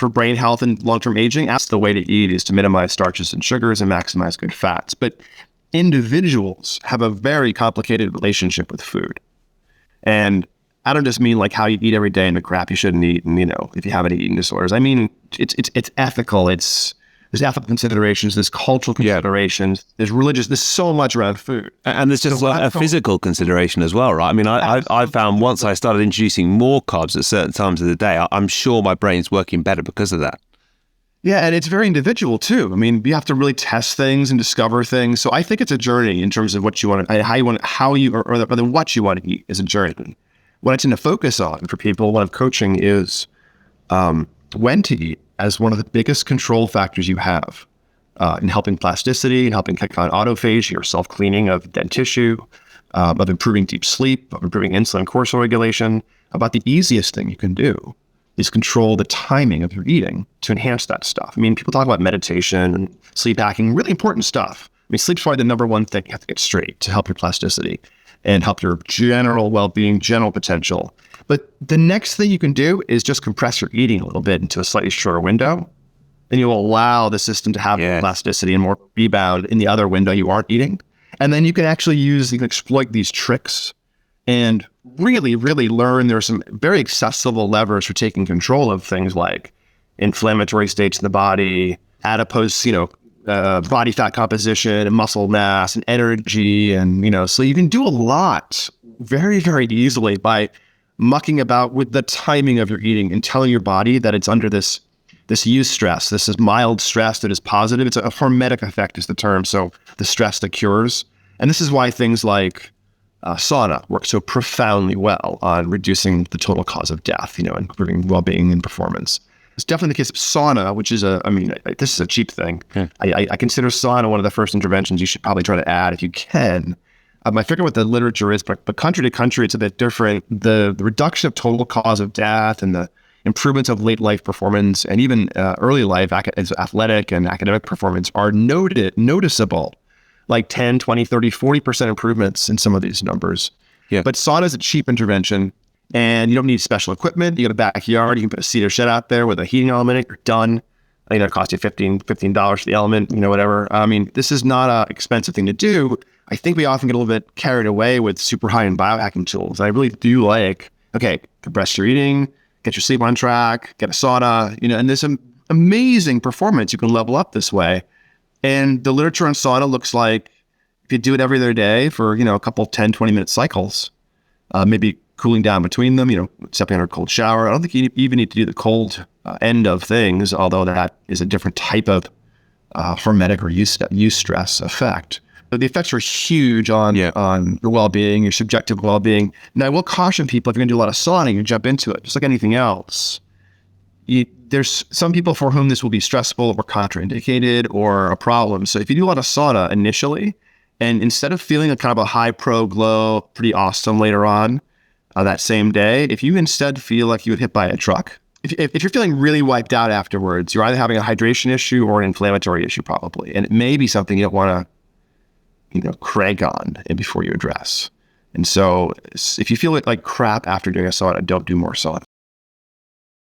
for brain health and long-term aging, that's the way to eat, is to minimize starches and sugars and maximize good fats. But individuals have a very complicated relationship with food. And I don't just mean like how you eat every day and the crap you shouldn't eat, and if you have any eating disorders. I mean, it's ethical. There's ethical considerations, there's cultural considerations, there's religious, there's so much around food. And there's just a physical consideration as well, right? I mean, I found once I started introducing more carbs at certain times of the day, I'm sure my brain's working better because of that. Yeah, and it's very individual too. I mean, you have to really test things and discover things. So I think it's a journey in terms of what you want to, what you want to eat is a journey. What I tend to focus on for people when I'm coaching is when to eat as one of the biggest control factors you have in helping plasticity, and helping kick on autophagy or self-cleaning of dead tissue, of improving deep sleep, of improving insulin cortisol regulation. About the easiest thing you can do is control the timing of your eating to enhance that stuff. I mean, people talk about meditation and sleep hacking, really important stuff. I mean, sleep's probably the number one thing you have to get straight to help your plasticity and help your general well-being, general potential. But the next thing you can do is just compress your eating a little bit into a slightly shorter window. And you'll allow the system to have more plasticity and more rebound in the other window you aren't eating. And then you can exploit these tricks and really, really learn. There are some very accessible levers for taking control of things like inflammatory states in the body, adipose, body fat composition and muscle mass and energy. And, so you can do a lot very, very easily by mucking about with the timing of your eating and telling your body that it's under this eustress. This is mild stress that is positive. It's a hormetic effect is the term. So the stress that cures. And this is why things like sauna work so profoundly well on reducing the total cause of death, and improving well-being and performance. It's definitely the case of sauna, which is this is a cheap thing. Yeah. I consider sauna one of the first interventions you should probably try to add if you can. I forget what the literature is, but country to country, it's a bit different. The reduction of total cause of death and the improvements of late life performance and even early life athletic and academic performance are noticeable. Like 10, 20, 30, 40% improvements in some of these numbers. Yeah. But sauna is a cheap intervention, and you don't need special equipment. You got a backyard, you can put a cedar shed out there with a heating element in it, you're done. It costs you $15 for the element, whatever. I mean, this is not an expensive thing to do. I think we often get a little bit carried away with super high-end biohacking tools. I really do compress your eating, get your sleep on track, get a sauna, and there's some amazing performance you can level up this way. And the literature on sauna looks like if you do it every other day for, a couple 10, 20-minute cycles, maybe cooling down between them, stepping under a cold shower. I don't think you even need to do the cold end of things, although that is a different type of hormetic or eustress effect. So the effects are huge on your well-being, your subjective well-being. Now, I will caution people, if you're going to do a lot of sauna, you jump into it, just like anything else. There's some people for whom this will be stressful or contraindicated or a problem. So if you do a lot of sauna initially, and instead of feeling a kind of a high pro glow, pretty awesome later on that same day, if you instead feel like you would hit by a truck, if you're feeling really wiped out afterwards, you're either having a hydration issue or an inflammatory issue probably. And it may be something you don't want to, crank on before you address. And so if you feel like crap after doing a sauna, don't do more sauna.